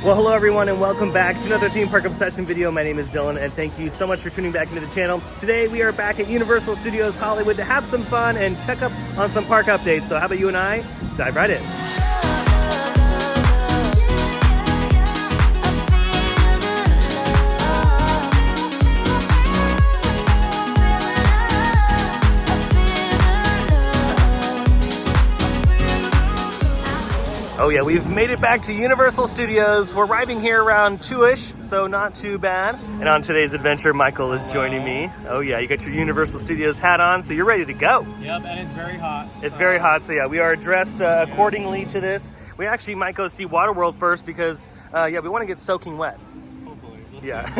Well, hello everyone and welcome back to another Theme Park Obsession video. My name is Dylan and thank you so much for tuning back into the channel. Today we are back at Universal Studios Hollywood to have some fun and check up on some park updates. So how about you and I dive right in. Oh yeah, we've made it back to Universal Studios. We're arriving here around 2-ish, so not too bad. And on today's adventure, Michael is joining me. Oh yeah, you got your Universal Studios hat on, so you're ready to go. Yep, and it's very hot. It's very hot, so yeah, we are dressed accordingly to this. We actually might go see Waterworld first because, yeah, we want to get soaking wet. Hopefully.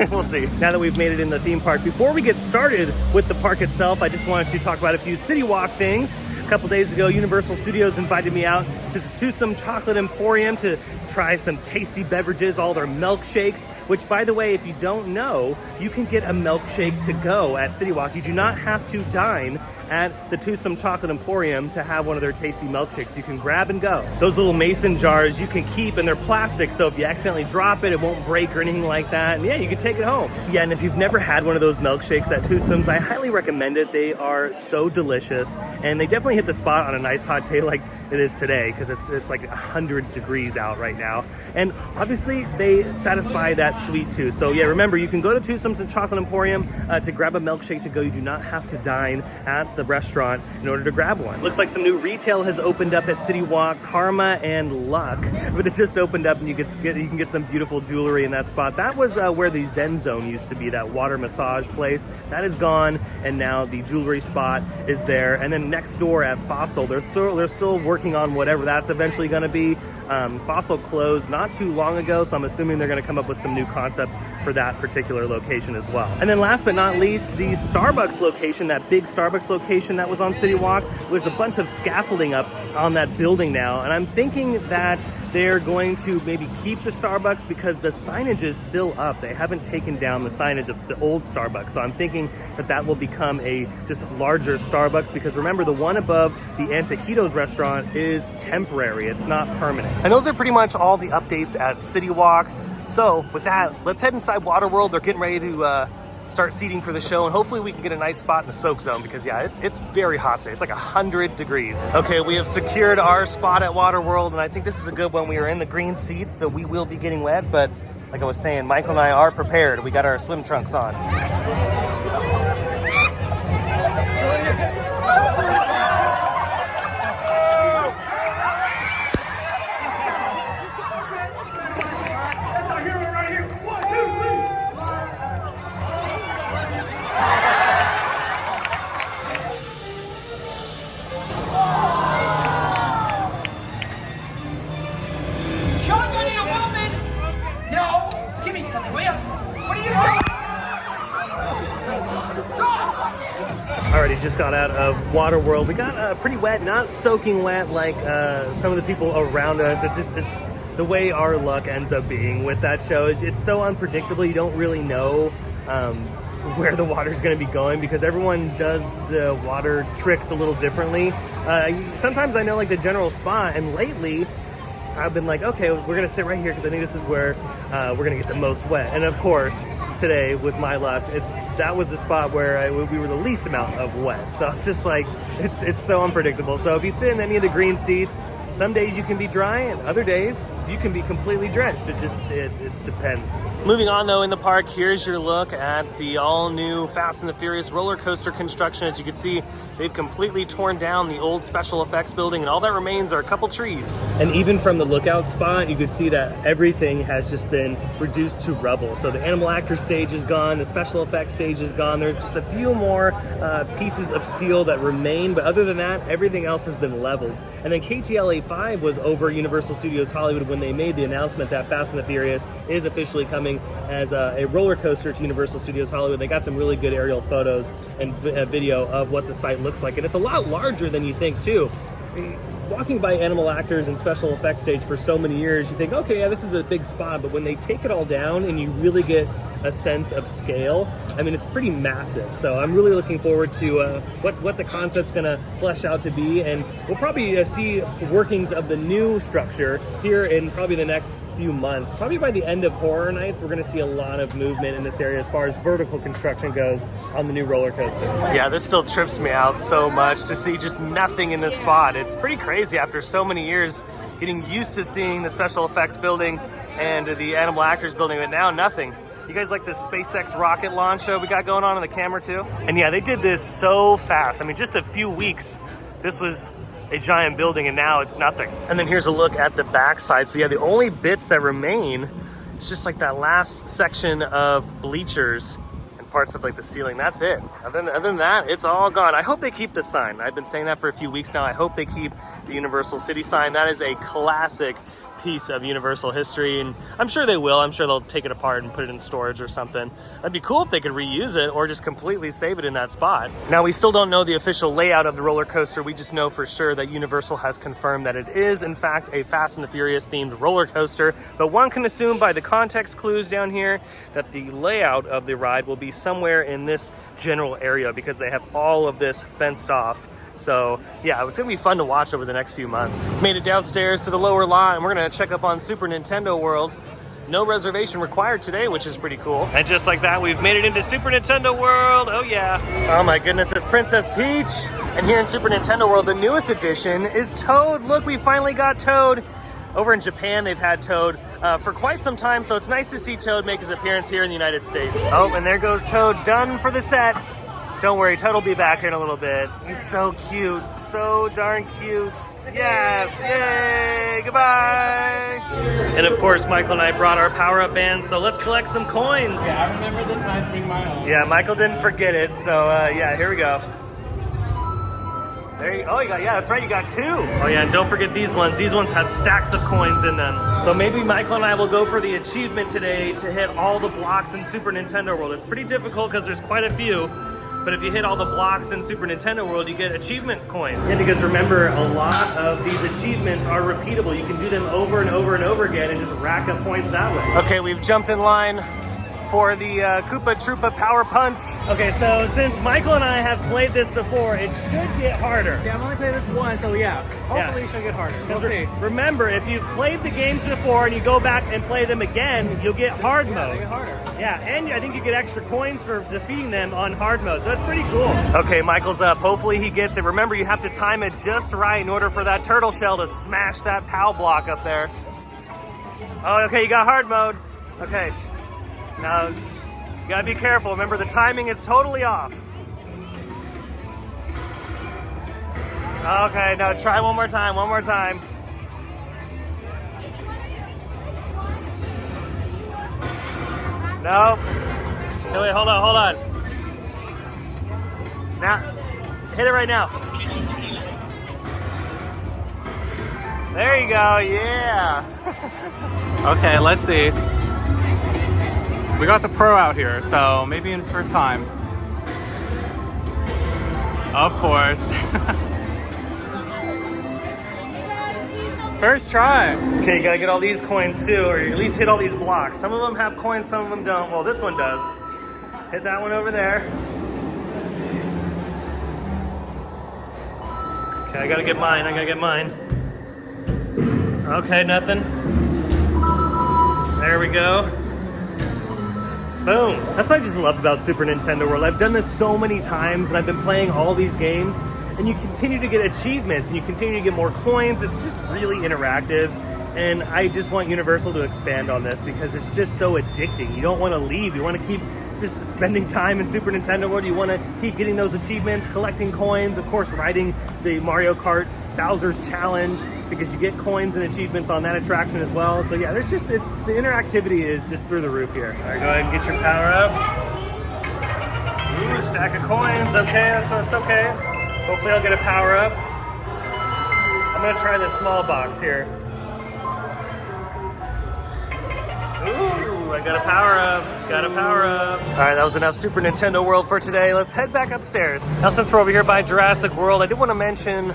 We'll see. Now that we've made it in the theme park, before we get started with the park itself, I just wanted to talk about a few City Walk things. A couple days ago, Universal Studios invited me out to the Twosome Chocolate Emporium to try some tasty beverages, all their milkshakes, which, by the way, if you don't know, you can get a milkshake to go at City Walk. You do not have to dine at the Twosome Chocolate Emporium to have one of their tasty milkshakes. You can grab and go. Those little mason jars you can keep, and they're plastic, so if you accidentally drop it, it won't break or anything like that. And yeah, you can take it home. Yeah, and if you've never had one of those milkshakes at Twosome's, I highly recommend it. They are so delicious, and they definitely hit the spot on a nice hot day like it is today, because it's like 100 degrees out right now. And obviously, they satisfy that sweet tooth. So yeah, remember, you can go to Twosome's and Chocolate Emporium to grab a milkshake to go. You do not have to dine at the restaurant in order to grab one. Looks like some new retail has opened up at City Walk, Karma and Luck, but it just opened up and you can get some beautiful jewelry in that spot. That was where the Zen Zone used to be, that water massage place. That is gone, and now the jewelry spot is there. And then next door at Fossil, they're still working on whatever that's eventually going to be. Fossil closed not too long ago, so I'm assuming they're going to come up with some new concept for that particular location as well. And then last but not least, the Starbucks location, that big Starbucks location that was on City Walk, there's a bunch of scaffolding up on that building now, and I'm thinking that they're going to maybe keep the Starbucks because the signage is still up. They haven't taken down the signage of the old Starbucks, so I'm thinking that that will become a just larger Starbucks, because remember, the one above the Antojitos restaurant is temporary, it's not permanent. And those are pretty much all the updates at City Walk. So with that, let's head inside Waterworld. They're getting ready to start seating for the show, and hopefully we can get a nice spot in the soak zone, because yeah, it's very hot today. It's like 100 degrees. Okay, we have secured our spot at Waterworld, and I think this is a good one. We are in the green seats, so we will be getting wet, but like I was saying, Michael and I are prepared. We got our swim trunks on. Alrighty, just got out of Waterworld. We got pretty wet, not soaking wet like some of the people around us. It's the way our luck ends up being with that show. It's so unpredictable. You don't really know where the water's going to be going, because everyone does the water tricks a little differently. Sometimes I know like the general spot, and lately I've been like, okay, we're going to sit right here because I think this is where we're going to get the most wet. And of course, today, with my luck, that was the spot where we were the least amount of wet. So just like, it's so unpredictable. So if you sit in any of the green seats, some days you can be dry, and other days you can be completely drenched. It depends. Moving on though, in the park, here's your look at the all-new Fast and the Furious roller coaster construction. As you can see, they've completely torn down the old special effects building, and all that remains are a couple trees. And even from the lookout spot, you can see that everything has just been reduced to rubble. So the animal actor stage is gone, the special effects stage is gone. There's just a few more pieces of steel that remain, but other than that, everything else has been leveled. And then KTLA 5 was over Universal Studios Hollywood when they made the announcement that Fast and the Furious is officially coming as a roller coaster to Universal Studios Hollywood. They got some really good aerial photos and video of what the site looks like, and it's a lot larger than you think too. Walking by animal actors and special effects stage for so many years, you think, okay, yeah, this is a big spot, but when they take it all down and you really get a sense of scale, I mean, it's pretty massive. So I'm really looking forward to what the concept's gonna flesh out to be, and we'll probably see workings of the new structure here in probably the next few months. Probably by the end of Horror Nights, we're going to see a lot of movement in this area as far as vertical construction goes on the new roller coaster. Yeah, this still trips me out so much to see just nothing in this spot. It's pretty crazy after so many years getting used to seeing the special effects building and the Animal Actors building, but now nothing. You guys like the SpaceX rocket launch show we got going on the camera too? And yeah, they did this so fast. I mean, just a few weeks, this was a giant building and now it's nothing. And then here's a look at the backside. So yeah, the only bits that remain, it's just like that last section of bleachers and parts of like the ceiling. That's it. Other than that, it's all gone. I hope they keep the sign. I've been saying that for a few weeks now. I hope they keep the Universal City sign. That is a classic piece of Universal history, and I'm sure they will. I'm sure they'll take it apart and put it in storage or something. That'd be cool if they could reuse it or just completely save it in that spot. Now, we still don't know the official layout of the roller coaster. We just know for sure that Universal has confirmed that it is in fact a Fast and the Furious themed roller coaster, but one can assume by the context clues down here that the layout of the ride will be somewhere in this general area because they have all of this fenced off. So yeah, it's gonna be fun to watch over the next few months. Made it downstairs to the lower lot and we're gonna check up on Super Nintendo World. No reservation required today, which is pretty cool. And just like that, we've made it into Super Nintendo World. Oh yeah. Oh my goodness, it's Princess Peach. And here in Super Nintendo World, the newest addition is Toad. Look, we finally got Toad. Over in Japan, they've had Toad for quite some time, so it's nice to see Toad make his appearance here in the United States. Oh, and there goes Toad, done for the set. Don't worry, Toad will be back in a little bit. He's so cute, so darn cute. Yes, yay, goodbye. And of course, Michael and I brought our power-up bands, so let's collect some coins. Yeah, I remember this time being my own. Yeah, Michael didn't forget it, so yeah, here we go. There you go. Oh, you got, yeah, that's right, you got two. Oh yeah, and don't forget these ones. These ones have stacks of coins in them. So maybe Michael and I will go for the achievement today to hit all the blocks in Super Nintendo World. It's pretty difficult because there's quite a few. But if you hit all the blocks in Super Nintendo World, you get achievement coins. Yeah, because remember, a lot of these achievements are repeatable. You can do them over and over and over again and just rack up points that way. Okay, we've jumped in line for the Koopa Troopa Power Punch. Okay, so since Michael and I have played this before, it should get harder. Yeah, I've only played this once, so yeah. Hopefully it should get harder. We'll see. Remember, if you've played the games before and you go back and play them again, you'll get hard mode. They get harder. Yeah, and I think you get extra coins for defeating them on hard mode, so that's pretty cool. Okay, Michael's up. Hopefully he gets it. Remember, you have to time it just right in order for that turtle shell to smash that POW block up there. Oh, okay, you got hard mode. Okay. Now, you gotta be careful. Remember, the timing is totally off. Okay, now try one more time, one more time. No. Okay, wait, hold on. Now, hit it right now. There you go, yeah. Okay, let's see. We got the pro out here, so maybe in his first time. Of course. First try. Okay, you gotta get all these coins too, or at least hit all these blocks. Some of them have coins, some of them don't. Well, this one does. Hit that one over there. Okay, I gotta get mine. Okay, nothing. There we go. Boom. That's what I just love about Super Nintendo World. I've done this so many times and I've been playing all these games and you continue to get achievements and you continue to get more coins. It's just really interactive. And I just want Universal to expand on this because it's just so addicting. You don't want to leave. You want to keep just spending time in Super Nintendo World. You want to keep getting those achievements, collecting coins, of course, riding the Mario Kart Bowser's Challenge because you get coins and achievements on that attraction as well. So yeah, there's just, the interactivity is just through the roof here. All right, go ahead and get your power up. Ooh, stack of coins. Okay, that's okay. Hopefully I'll get a power up. I'm gonna try this small box here. Ooh, I got a power up. All right, that was enough Super Nintendo World for today. Let's head back upstairs. Now, since we're over here by Jurassic World, I did want to mention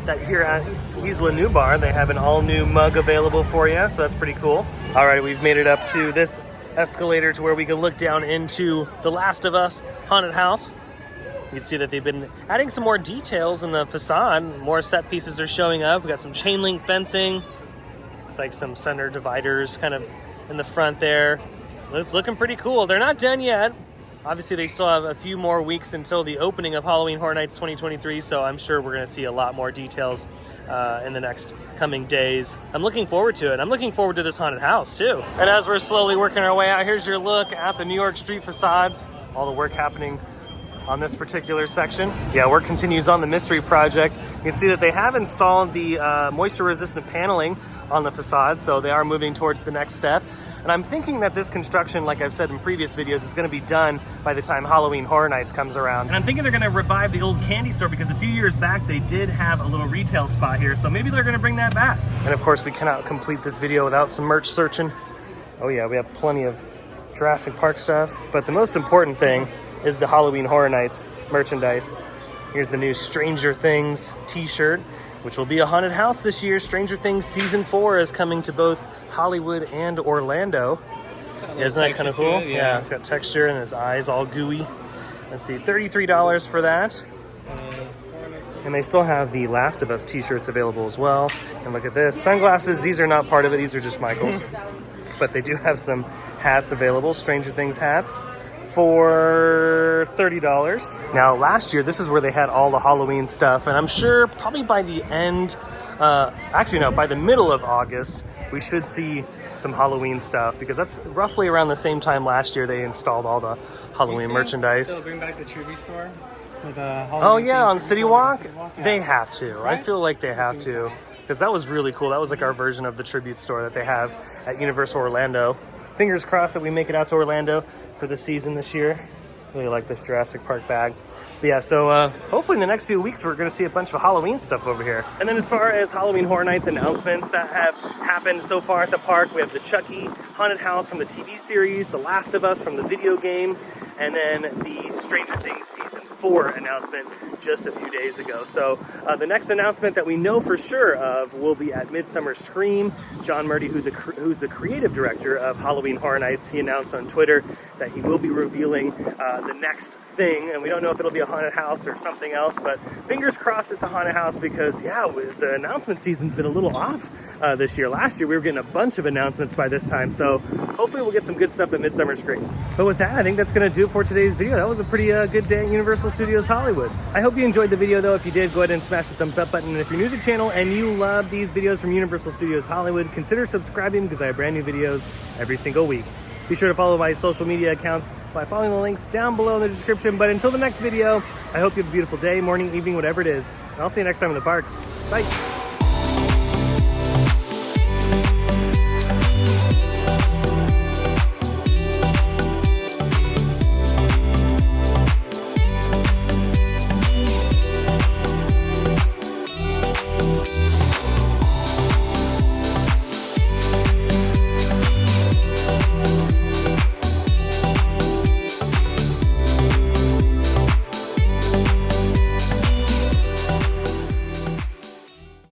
that here at Isla Nublar, they have an all-new mug available for you, so that's pretty cool. All right, we've made it up to this escalator to where we can look down into The Last of Us haunted house. You can see that they've been adding some more details in the facade. More set pieces are showing up. We got some chain link fencing, Looks like some center dividers kind of in the front there. It's looking pretty cool. They're not done yet. Obviously, they still have a few more weeks until the opening of Halloween Horror Nights 2023, so I'm sure we're going to see a lot more details in the next coming days. I'm looking forward to it. I'm looking forward to this haunted house, too. And as we're slowly working our way out, here's your look at the New York street facades. All the work happening on this particular section. Yeah, work continues on the Mystery Project. You can see that they have installed the moisture-resistant paneling on the facade, so they are moving towards the next step. And I'm thinking that this construction, like I've said in previous videos, is going to be done by the time Halloween Horror Nights comes around. And I'm thinking they're going to revive the old candy store because a few years back they did have a little retail spot here, so maybe they're going to bring that back. And of course, we cannot complete this video without some merch searching. Oh yeah, we have plenty of Jurassic Park stuff, but the most important thing is the Halloween Horror Nights merchandise. Here's the new Stranger Things t-shirt, which will be a haunted house this year. Stranger Things Season 4 is coming to both Hollywood and Orlando. Isn't that kind of cool? Yeah, it's got texture and his eyes all gooey. Let's see, $33 for that. And they still have the Last of Us t-shirts available as well. And look at this, sunglasses, these are not part of it, these are just Michael's. But they do have some hats available, Stranger Things hats, for $30. Now last year, this is where they had all the Halloween stuff, and I'm sure probably by the end, by the middle of August, we should see some Halloween stuff, because that's roughly around the same time last year they installed all the Halloween merchandise. They'll bring back the Trivia store? Oh yeah, on City Walk? Yeah. They have to. Right? I feel like they have to, because that was really cool. That was like our version of the tribute store that they have at Universal Orlando. Fingers crossed that we make it out to Orlando for the season this year. Really like this Jurassic Park bag. But yeah, so hopefully in the next few weeks we're going to see a bunch of Halloween stuff over here. And then as far as Halloween Horror Nights announcements that have happened so far at the park, we have the Chucky Haunted House from the TV series, The Last of Us from the video game, and then the Stranger Things Season 4 announcement just a few days ago. So the next announcement that we know for sure of will be at Midsummer Scream. John Murdy, who's the creative director of Halloween Horror Nights, he announced on Twitter that he will be revealing the next thing, and we don't know if it'll be a haunted house or something else, but fingers crossed it's a haunted house, because yeah, the announcement season's been a little off this year. Last year we were getting a bunch of announcements by this time, so hopefully we'll get some good stuff at Midsummer Scream. But with that, I think that's going to do it for today's video. That was a pretty good day at Universal Studios Hollywood. I hope you enjoyed the video though. If you did, go ahead and smash the thumbs up button, and if you're new to the channel and you love these videos from Universal Studios Hollywood, consider subscribing, because I have brand new videos every single week. Be sure to follow my social media accounts by following the links down below in the description. But until the next video, I hope you have a beautiful day, morning, evening, whatever it is. And I'll see you next time in the parks. Bye.